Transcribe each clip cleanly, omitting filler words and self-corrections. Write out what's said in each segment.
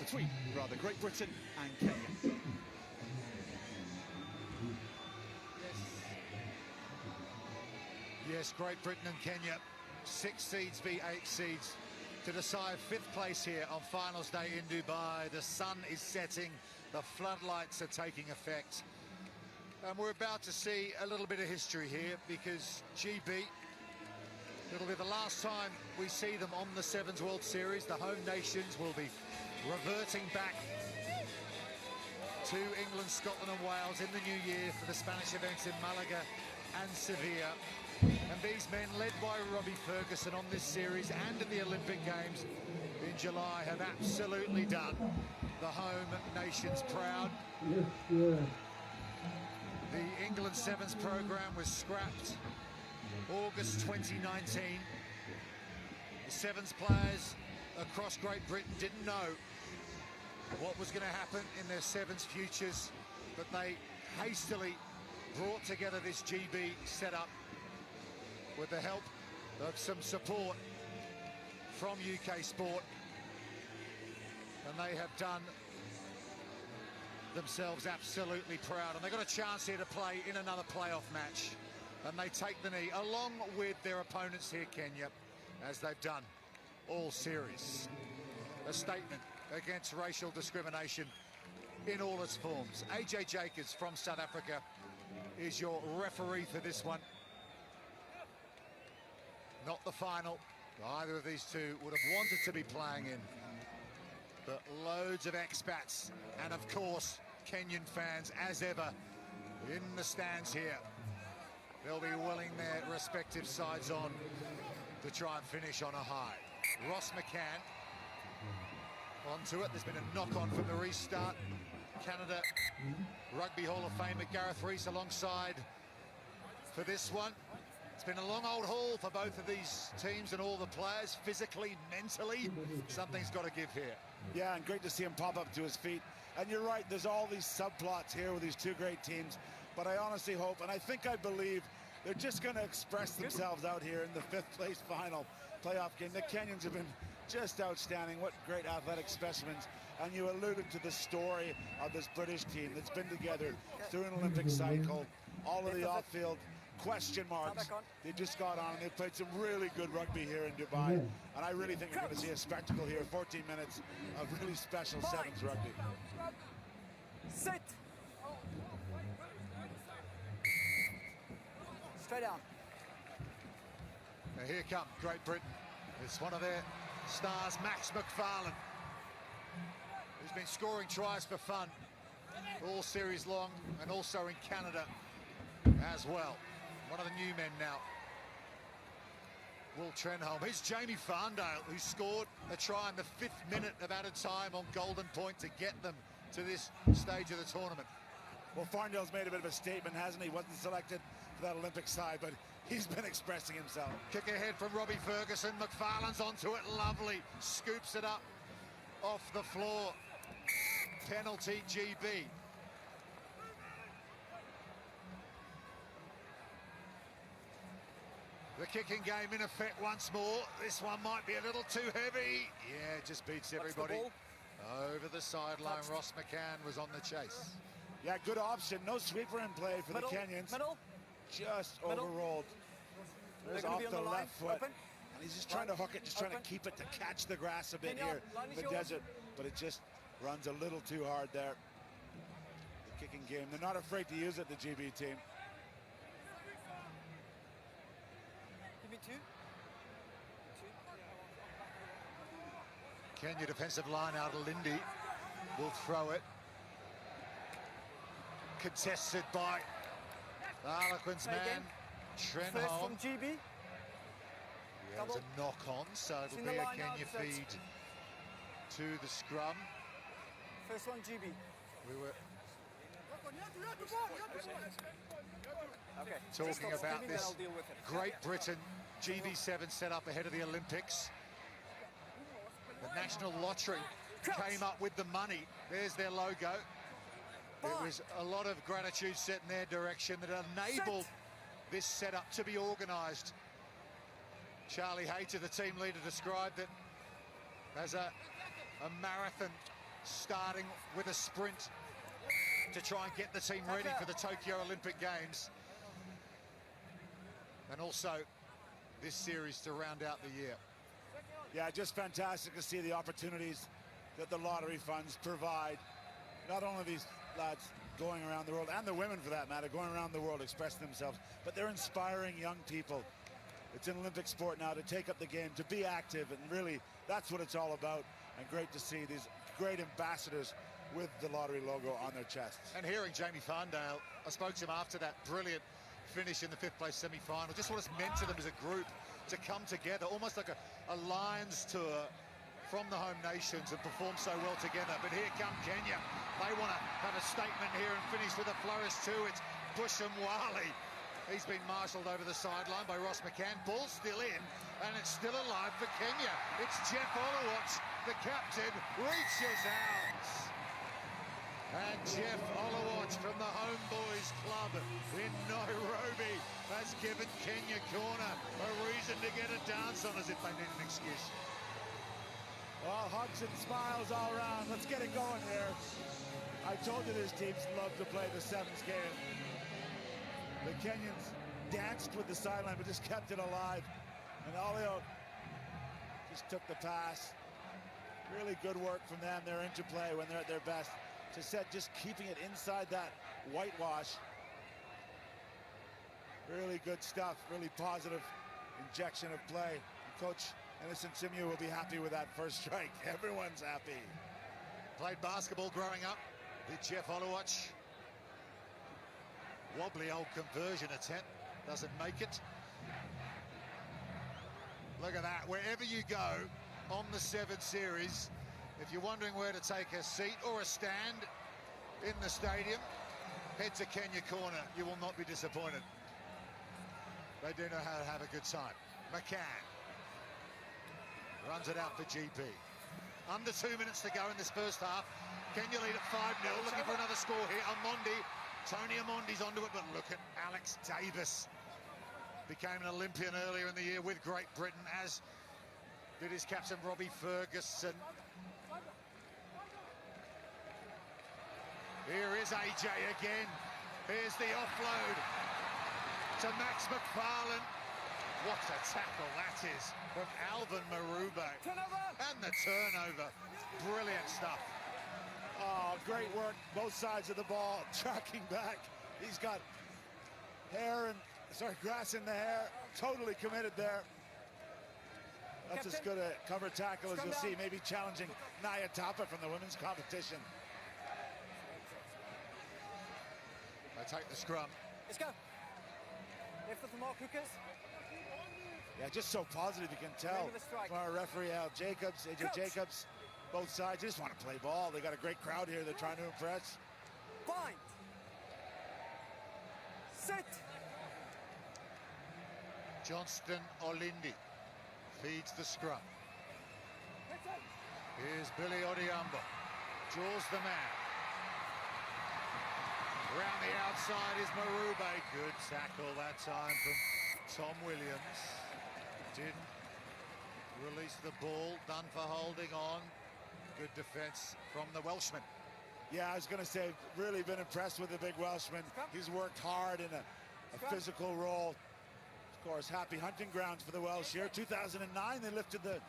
between Great Britain and Kenya. Yes, Great Britain and Kenya, 6 seeds v 8 seeds to decide 5th place here on finals day in Dubai. The sun is setting, the floodlights are taking effect, and we're about to see a little bit of history here, because GB, it'll be the last time we see them on the Sevens World Series. The home nations will be reverting back to England, Scotland and Wales in the new year for the Spanish events in Malaga and Sevilla. And these men, led by Robbie Ferguson on this series and in the Olympic Games in July, have absolutely done the home nations proud. The England Sevens programme was scrapped August 2019. The Sevens players across Great Britain didn't know what was going to happen in their Sevens futures, but they hastily brought together this GB setup with the help of some support from UK Sport, and they have done themselves absolutely proud. And they got a chance here to play in another playoff match, and they take the knee along with their opponents here, Kenya, as they've done all series. A statement against racial discrimination in all its forms. AJ Jacobs from South Africa is your referee for this one. Not the final either of these two would have wanted to be playing in, but loads of expats and of course Kenyan fans as ever in the stands here. They'll be willing their respective sides on to try and finish on a high. Ross McCann onto it. There's been a knock-on from the restart. Canada Rugby Hall of Famer Gareth Rees alongside for this one. It's been a long old haul for both of these teams and all the players, physically, mentally. Something's got to give here. Yeah, and great to see him pop up to his feet. And you're right, there's all these subplots here with these two great teams, but I honestly hope, and I believe, they're just going to express themselves out here in the 5th place final playoff game. The Kenyans have been just outstanding. What great athletic specimens. And you alluded to the story of this British team that's been together through an Olympic cycle, all of the off-field question marks. They just got on and they played some really good rugby here in Dubai. And I really think we're going to see a spectacle here. 14 minutes of really special Sevens rugby. Sit. Straight down. Now here come Great Britain. It's one of their stars, Max McFarlane, who's been scoring tries for fun all series long, and also in Canada as well. One of the new men now, Will Trenholm. Here's Jamie Farndale, who scored a try in the 5th minute of added time on Golden Point to get them to this stage of the tournament. Well, Farndale's made a bit of a statement, hasn't he? Wasn't selected for that Olympic side, but he's been expressing himself. Kick ahead from Robbie Ferguson. McFarlane's onto it, lovely. Scoops it up off the floor. Penalty GB. The kicking game in effect once more. This one might be a little too heavy. Yeah, it just beats everybody. Over the sideline, Ross McCann was on the chase. Yeah, good option. No sweeper in play for the Kenyans. Just overrolled. There's off the left foot. And he's just trying to hook it, just trying to keep it to catch the grass a bit here in the desert. But it just runs a little too hard there. The kicking game. They're not afraid to use it, the GB team. Give me two. Kenya defensive line out of Lindy will throw it. Contested by Harlequin's man, Trenholm. From GB. Yeah, there's a knock-on, so it'll be a Kenya feed to the scrum. First one, GB. We were Okay. talking about this Great Britain GB7 set up ahead of the Olympics. The National Lottery came up with the money. There's their logo. It was a lot of gratitude set in their direction that enabled this setup to be organised. Charlie Hayter, the team leader, described it as a marathon starting with a sprint to try and get the team ready for the Tokyo Olympic Games. And also this series to round out the year. Yeah, just fantastic to see the opportunities that the lottery funds provide. Not only these lads going around the world, and the women for that matter, going around the world expressing themselves, but they're inspiring young people. It's an Olympic sport now to take up the game, to be active, and really that's what it's all about. And great to see these great ambassadors with the lottery logo on their chests. And hearing Jamie Farndale, I spoke to him after that brilliant finish in the 5th place semi-final, just what it's meant to them as a group to come together, almost like a Lions tour from the home nations, and perform so well together. But here come Kenya. They want to have a statement here and finish with a flourish too. It's Busham Wali. He's been marshalled over the sideline by Ross McCann. Ball still in, and it's still alive for Kenya. It's Jeff Olowatch, the captain, reaches out. And Jeff Olowatch from the Homeboys Club in Nairobi has given Kenya corner a reason to get a dance on, as if they need an excuse. Well, hugs and smiles all around. Let's get it going here. I told you these teams love to play the sevens game. The Kenyans danced with the sideline, but just kept it alive. And Olio just took the pass. Really good work from them. Their interplay when they're at their best. To set, just keeping it inside that whitewash. Really good stuff. Really positive injection of play. And Coach Innocent Simu will be happy with that first strike. Everyone's happy. Played basketball growing up. Did Jeff Olowatch. Wobbly old conversion attempt. Doesn't make it. Look at that. Wherever you go on the 7 series, if you're wondering where to take a seat or a stand in the stadium, head to Kenya corner. You will not be disappointed. They do know how to have a good time. McCann runs it out for GP. Under 2 minutes to go in this first half. Kenya lead at 5-0. Looking for another score here. Amondi. Tony Amondi's onto it, but look at Alex Davis. Became an Olympian earlier in the year with Great Britain, as did his captain Robbie Ferguson. Here is AJ again. Here's the offload to Max McFarlane. What a tackle that is from Alvin Marube. And the turnover. Brilliant stuff. Oh, great work. Both sides of the ball, tracking back. He's got grass in the hair. Totally committed there. That's as good a cover tackle as you'll see. Maybe challenging Naya Tapa from the women's competition. They take the scrum. Let's go. Left of the mark, Hookers. Yeah, just so positive, you can tell. From our referee, Al Jacobs, AJ Jacobs, both sides just want to play ball. They got a great crowd here. They're trying to impress. Bind. Sit. Johnston Olindi feeds the scrum. Here's Billy Odhiambo. Draws the man. Around the outside is Marube. Good tackle that time from Tom Williams. Didn't release the ball. Done for holding on. Good defence from the Welshman. Yeah, I was going to say, really been impressed with the big Welshman. He's worked hard in a physical role. Of course, happy hunting grounds for the Welsh here. 2009, they lifted the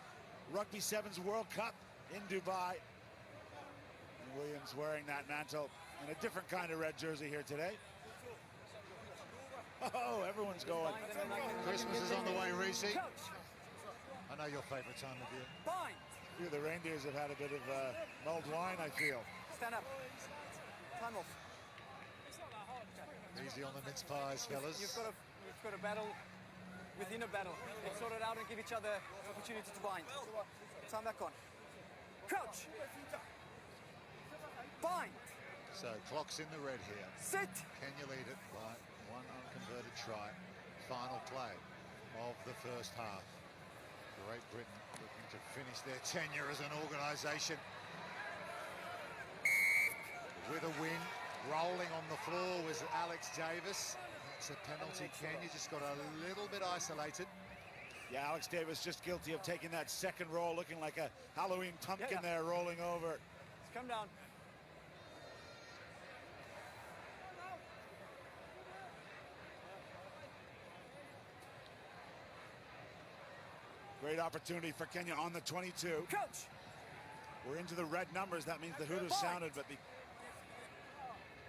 Rugby Sevens World Cup in Dubai. And Williams wearing that mantle in a different kind of red jersey here today. Oh, everyone's going. Christmas is on the way, Reese. I know your favourite time of year. Bind. A few of the reindeers have had a bit of mulled wine, I feel. Stand up. Time off. Easy on the mince pies, fellas. You've got a battle within a battle. Let's sort it out and give each other opportunity to bind. Time back on. Crouch. Bind. So clock's in the red here. Sit. Kenya lead it by one unconverted try. Final play of the first half. Great Britain looking to finish their tenure as an organisation with a win. Rolling on the floor was Alex Davis. It's a penalty. Kenya just got a little bit isolated. Yeah, Alex Davis just guilty of taking that second roll, looking like a Halloween pumpkin there, rolling over. Come down. Great opportunity for Kenya on the 22. Coach! We're into the red numbers. That means the hooters sounded, but the...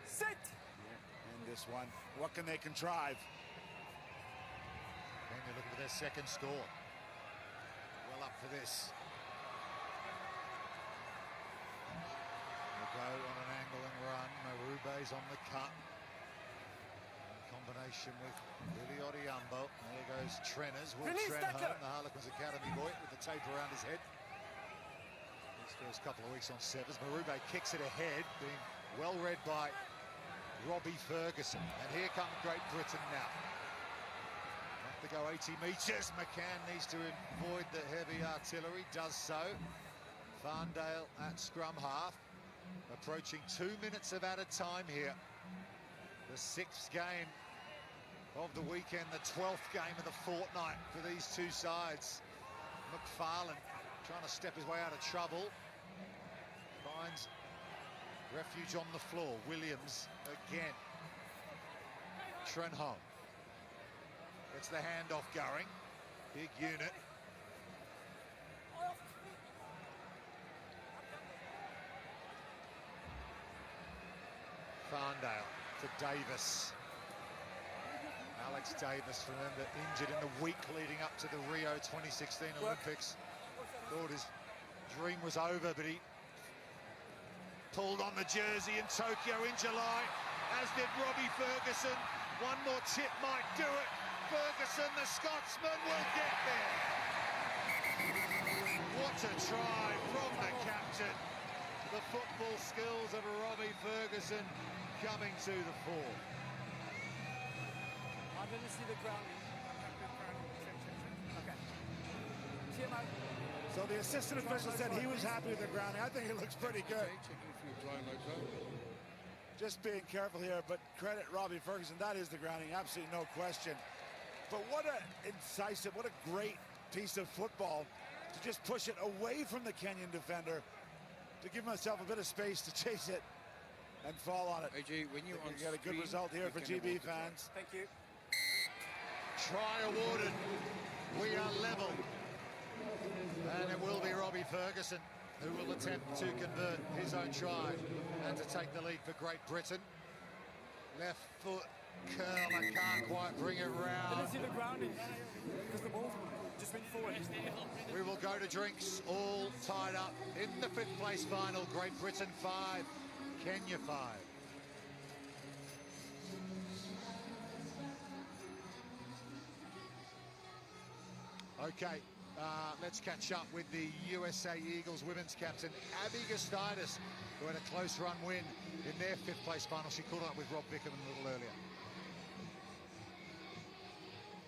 Sit! And this one, what can they contrive? Kenya looking for their second score. Well up for this. They'll go on an angle and run. Marube's on the cut. In combination with Billy Odhiambo. There goes Trenners. Will Trenholm, the Harlequins Academy boy, with the tape around his head. His first couple of weeks on sevens. Marube kicks it ahead, being well read by Robbie Ferguson. And here comes Great Britain now. To go 80 metres. McCann needs to avoid the heavy artillery, does so. Farndale at scrum half, approaching 2 minutes of added time here. The 6th game of the weekend, the 12th game of the fortnight for these two sides. McFarlane trying to step his way out of trouble. Finds refuge on the floor. Williams again. Trenholm. Gets the handoff going. Big unit. Farndale to Davis. Alex Davis, remember, injured in the week leading up to the Rio 2016 Olympics. Thought his dream was over, but he pulled on the jersey in Tokyo in July, as did Robbie Ferguson. One more chip might do it. Ferguson, the Scotsman, will get there. What a try from the captain. The football skills of Robbie Ferguson coming to the fore. I didn't see the grounding. Okay. TMO. So the assistant official said he was happy with the grounding. I think it looks pretty good. Just being careful here, but credit Robbie Ferguson. That is the grounding, absolutely no question. But what an incisive, what a great piece of football to just push it away from the Kenyan defender, to give myself a bit of space to chase it and fall on it. AJ, when you get a good result here for GB fans. Thank you. Try awarded. We are level. And it will be Robbie Ferguson who will attempt to convert his own try and to take the lead for Great Britain. Left foot curl, I can't quite bring it round. Didn't see the grounding because the ball just went forward. We will go to drinks, all tied up in the 5th place final. Great Britain 5, Kenya 5. Okay, let's catch up with the USA Eagles women's captain, Abby Gustitis, who had a close run win in their 5th place final. She caught up with Rob Bickham a little earlier.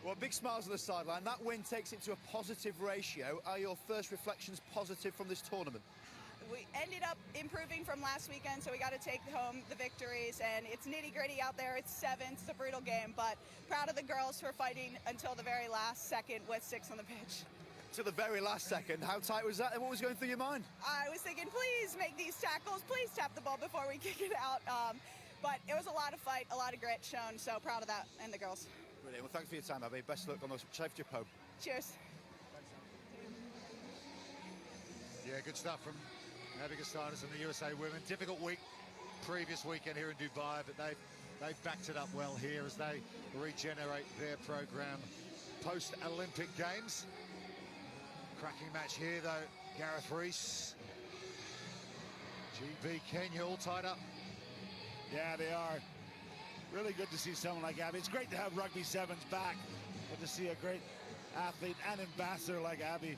Well, big smiles on the sideline. That win takes it to a positive ratio. Are your first reflections positive from this tournament? We ended up improving from last weekend, so we got to take home the victories, and it's nitty-gritty out there. It's sevens, it's a brutal game, but proud of the girls for fighting until the very last second with 6 on the pitch. To the very last second. How tight was that, and what was going through your mind? I was thinking, please make these tackles, please tap the ball before we kick it out. But it was a lot of fight, a lot of grit shown, so proud of that and the girls. Brilliant. Well, thanks for your time, Abby. Best of luck on the safe trip home. Cheers. Yeah, good stuff from Abby Gustitis and the USA women. Difficult week, previous weekend here in Dubai, but they've backed it up well here as they regenerate their program post-Olympic Games. Cracking match here, though. Gareth Rees. GB Kenya all tied up. Yeah, they are. Really good to see someone like Abby. It's great to have Rugby Sevens back. Good to see a great athlete and ambassador like Abby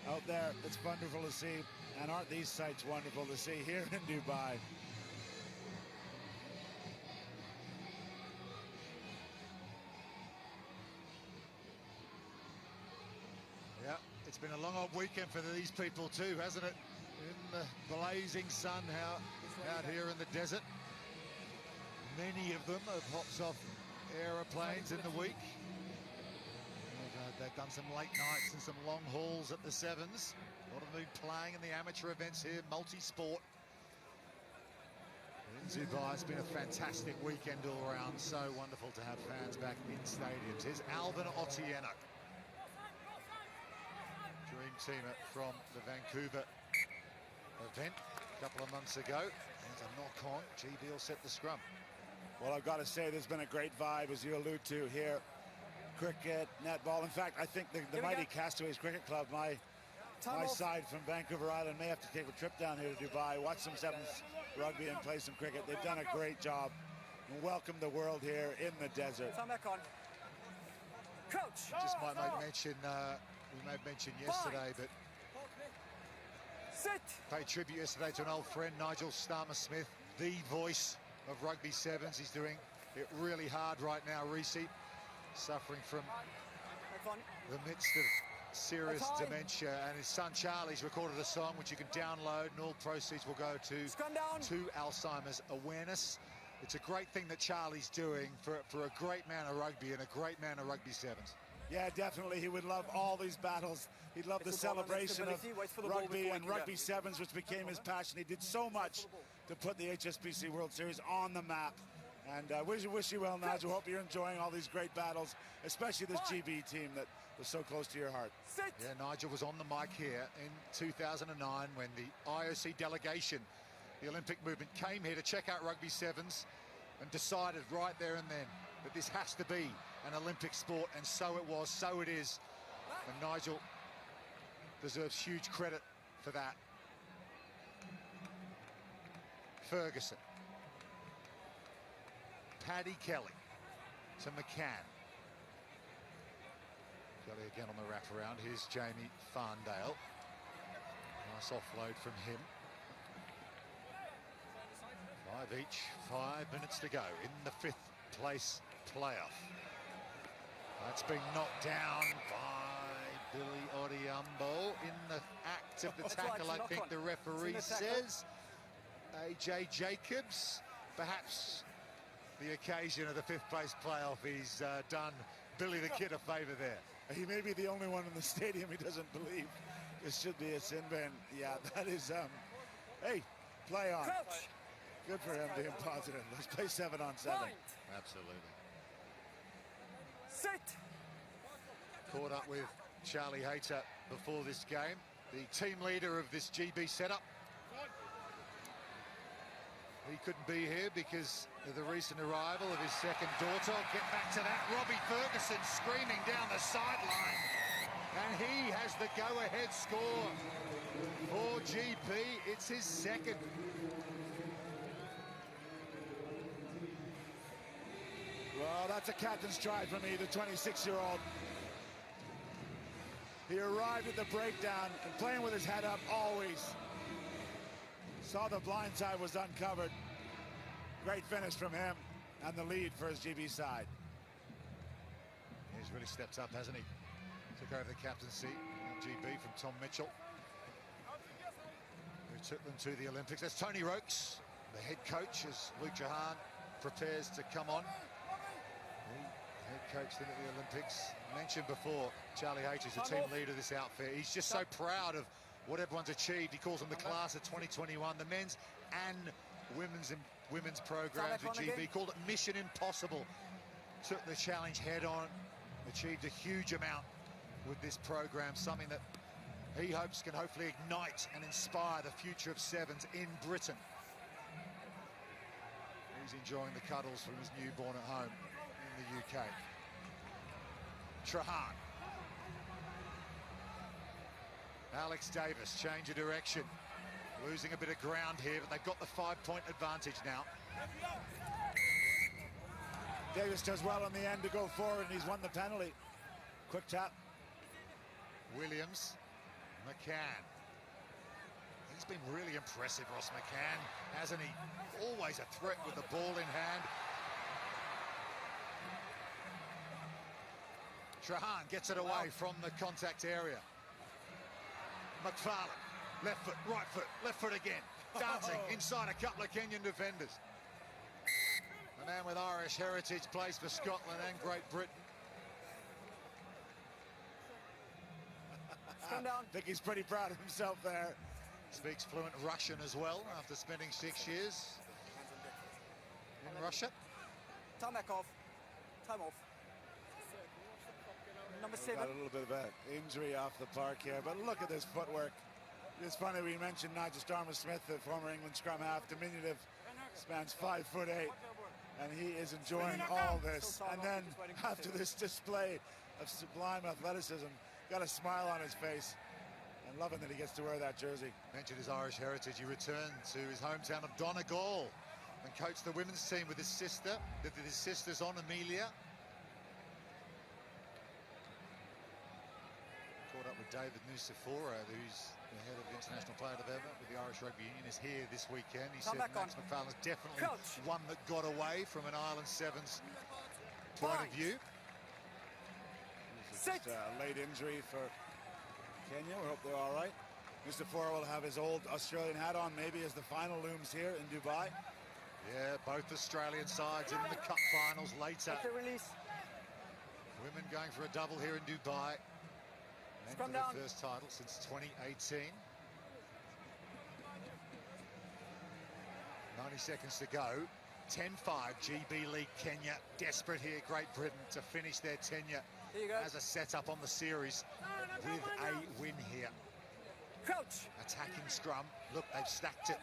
out there. It's wonderful to see. And aren't these sights wonderful to see here in Dubai? Yeah, it's been a long old weekend for these people too, hasn't it? In the blazing sun out here in the desert. Many of them have hopped off aeroplanes in the week. They've done some late nights and some long hauls at the sevens. lot of them playing in the amateur events here, multi-sport. In Dubai, it's been a fantastic weekend all around. So wonderful to have fans back in stadiums. Here's Alvin Otieno, dream teamer from the Vancouver event a couple of months ago. There's a knock on. GB will set the scrum. Well, I've got to say, there's been a great vibe, as you allude to here. Cricket, netball. In fact, I think the mighty Castaways Cricket Club, my side from Vancouver Island, may have to take a trip down here to Dubai, watch some sevens rugby and play some cricket. They've done a great job and welcome the world here in the desert. Time back on. Coach! Just might make mention, we may have mentioned yesterday, but Sit! paid tribute yesterday to an old friend, Nigel Starmer-Smith, the voice of rugby sevens. He's doing it really hard right now, Reece, suffering from the midst of serious dementia, and his son Charlie's recorded a song which you can download, and all proceeds will go to Alzheimer's awareness. It's a great thing that Charlie's doing for a great man of rugby and a great man of rugby sevens. Yeah, definitely. He would love all these battles. He'd love the celebration of rugby and rugby sevens, which became his passion. He did so much to put the Hsbc World Series on the map. And wish you well, Nigel. Hope you're enjoying all these great battles, especially this GB team that was so close to your heart. Yeah, Nigel was on the mic here in 2009 when the IOC delegation, the Olympic movement, came here to check out rugby sevens and decided right there and then that this has to be an Olympic sport, and so it was, so it is. And Nigel deserves huge credit for that. Ferguson. Paddy Kelly to McCann. Kelly again on the wraparound. Here's Jamie Farndale. Nice offload from him. 5 each, 5 minutes to go in the 5th place playoff. That's been knocked down by Billy Odhiambo in the act of the tackle, I think the referee says. AJ Jacobs, perhaps the occasion of the 5th place playoff, he's done Billy the Kid a favour there. He may be the only one in the stadium he doesn't believe this should be a sin bin. Yeah, that is, hey, play on. Crouch. Good for him being positive. Let's play 7 on 7. Point. Absolutely. Sit! Caught up with Charlie Hayter before this game, the team leader of this GB setup. He couldn't be here because of the recent arrival of his second daughter. I'll get back to that. Robbie Ferguson screaming down the sideline. And he has the go-ahead score for GB. It's his second. Well, that's a captain's try for me, the 26-year-old. He arrived at the breakdown and playing with his head up always. Saw the blind side was uncovered. Great finish from him and the lead for his GB side. He's really stepped up, hasn't he? Took over the captaincy at GB from Tom Mitchell, who took them to the Olympics. There's Tony Rokes, the head coach, as Luke Jahan prepares to come on. He head coached them at the Olympics. Mentioned before, Charlie Hayter is the team leader of this outfit. He's just so proud of what everyone's achieved. He calls them the class of 2021, the men's and women's programs with GB. He called it Mission Impossible. Took the challenge head on, achieved a huge amount with this program, something that he hopes can hopefully ignite and inspire the future of sevens in Britain. He's enjoying the cuddles from his newborn at home in the UK. Trahan. Alex Davis, change of direction. Losing a bit of ground here, but they've got the 5-point advantage now. Davis does well in the end to go forward, and he's won the penalty. Quick tap. Williams. McCann. He's been really impressive, Ross McCann, hasn't he? Always a threat with the ball in hand. Trahan gets it away from the contact area. McFarlane, left foot, left foot again. Dancing inside a couple of Kenyan defenders. The man with Irish heritage plays for Scotland and Great Britain. Come down. I think he's pretty proud of himself there. Speaks fluent Russian as well after spending 6 years in Russia. Time back off. Time off. Number 7. Got a little bit of an injury off the park here, but look at this footwork. It's funny we mentioned Nigel Stormer-Smith, the former England scrum half, diminutive, spans 5'8", and he is enjoying all this. And then after this display of sublime athleticism, got a smile on his face and loving that he gets to wear that jersey. Mentioned his Irish heritage. He returned to his hometown of Donegal and coached the women's team with his sister, lived with his sister's on Amelia. Caught up with David Nucifora, who's the head of the International Player Development with the Irish Rugby Union, is here this weekend. He said Max McFarlane's definitely one that got away from an Ireland Sevens point of view. Just a late injury for Kenya. We hope they're all right. Nucifora will have his old Australian hat on maybe as the final looms here in Dubai. Yeah, both Australian sides in the cup finals later. Release. Women going for a double here in Dubai. Scrum their down. First title since 2018. 90 seconds to go. 10-5 GB League Kenya. Desperate here, Great Britain, to finish their tenure as a setup on the series with a win here. Crouch. Attacking scrum. Look, they've stacked it.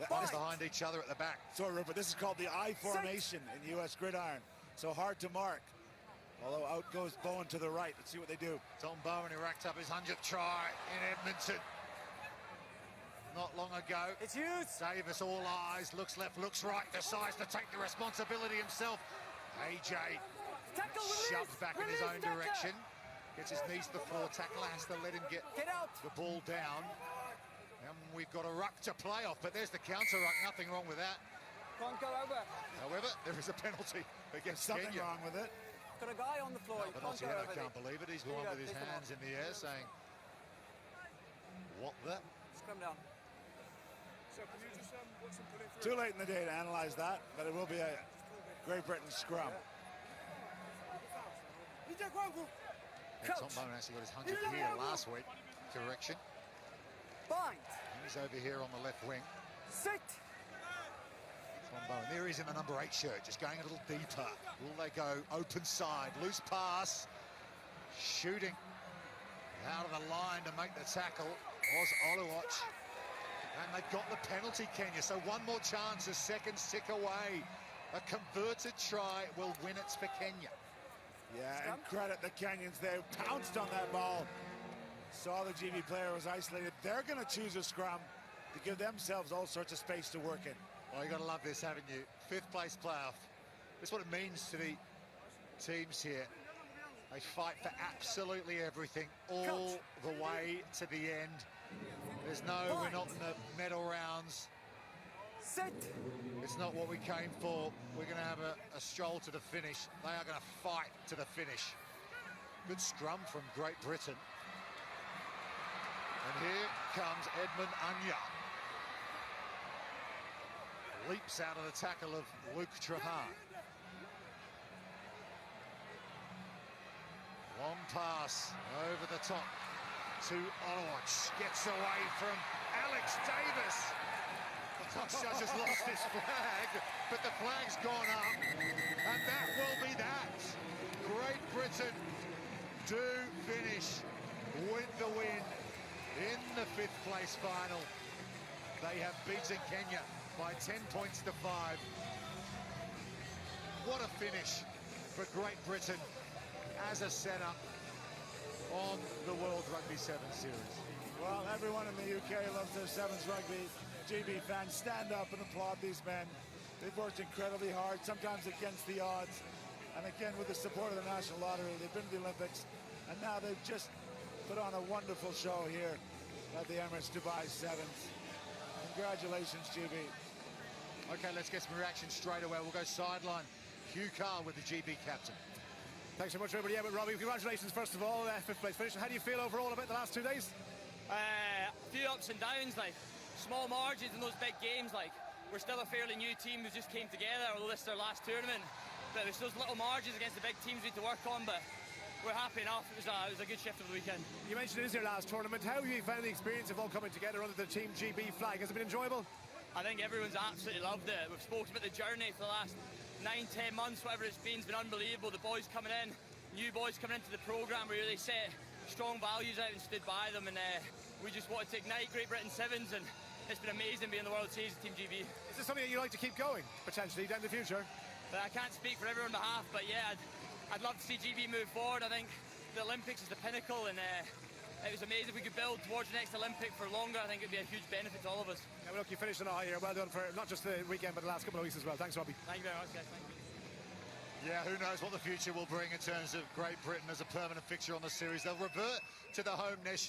They're behind each other at the back. So, Rupert, this is called the I formation in US gridiron. So hard to mark. Although out goes Bowen to the right. Let's see what they do. Tom Bowen, who racked up his 100th try in Edmonton not long ago. It's used. Davis, all eyes, looks left, looks right, decides to take the responsibility himself. AJ shoved back in his own direction. Gets his knees to the floor. Tackler has to let him get out. The ball down. And we've got a ruck to play off, but there's the counter ruck. Nothing wrong with that. Can't go over. However, there is a penalty against Something Kenya. wrong with it. Got a guy on the floor. No, but not yet. I can't believe it. He's the one with his hands in the air saying, what the? Scrum down. So can you just watch them put it Too through? late in the day to analyze that, but it will be a Great Britain scrum. Yeah, Tom Bowen actually got his 100th here last week. Correction. Bind. He's over here on the left wing. Sit. Tom Bowen. There he is in the number 8 shirt, just going a little deeper. Will they go open side? Loose pass. Shooting out of the line to make the tackle was Oluwatch. And they've got the penalty, Kenya. So one more chance as seconds tick away. A converted try will win it for Kenya. Yeah, and credit the Kenyans. They pounced on that ball. Saw the GB player was isolated. They're going to choose a scrum to give themselves all sorts of space to work in. Well, you've got to love this, haven't you? 5th place playoff. That's what it means to the teams here. They fight for absolutely everything all the way to the end. There's no, we're not in the medal rounds. Sit. It's not what we came for. We're going to have a stroll to the finish. They are going to fight to the finish. Good scrum from Great Britain. And here comes Edmund Anya. Leaps out of the tackle of Luke Trahan. Long pass over the top to Oluwatch. Gets away from Alex Davis. The touch judge has lost his flag, but the flag's gone up. And that will be that. Great Britain do finish with the win in the 5th place final. They have beaten Kenya by 10 points to 5. What a finish for Great Britain as a setup on the World Rugby 7 Series. Well, everyone in the UK loves their Sevens rugby. GB fans, stand up and applaud these men. They've worked incredibly hard, sometimes against the odds. And again, with the support of the National Lottery, they've been to the Olympics. And now they've just put on a wonderful show here at the Emirates Dubai Sevens. Congratulations, GB. Okay, let's get some reaction straight away. We'll go sideline. Hugh Carl with the GB captain. Thanks so much, everybody. Yeah, but Robbie, congratulations, first of all, 5th place finish. How do you feel overall about the last 2 days? A few ups and downs, like small margins in those big games. Like we're still a fairly new team who just came together, although this is their last tournament. But there's those little margins against the big teams we need to work on. But we're happy enough. It was a good shift over the weekend. You mentioned it is your last tournament. How have you found the experience of all coming together under the Team GB flag? Has it been enjoyable? I think everyone's absolutely loved it. We've spoken about the journey for the last 9-10 months, whatever it's been unbelievable. The boys coming in, new boys coming into the programme, we really set strong values out and stood by them, and we just wanted to ignite Great Britain Sevens, and it's been amazing being in the World Series with Team GB. Is this something that you'd like to keep going, potentially, down the future? But I can't speak for everyone on behalf, but yeah, I'd love to see GB move forward. I think the Olympics is the pinnacle, and it was amazing if we could build towards the next Olympic for longer. I think it'd be a huge benefit to all of us. Yeah, well, look, you finished on a high here. Well done for not just the weekend, but the last couple of weeks as well. Thanks, Robbie. Thank you very much, guys. Thank you. Yeah, who knows what the future will bring in terms of Great Britain as a permanent fixture on the series. They'll revert to the home nation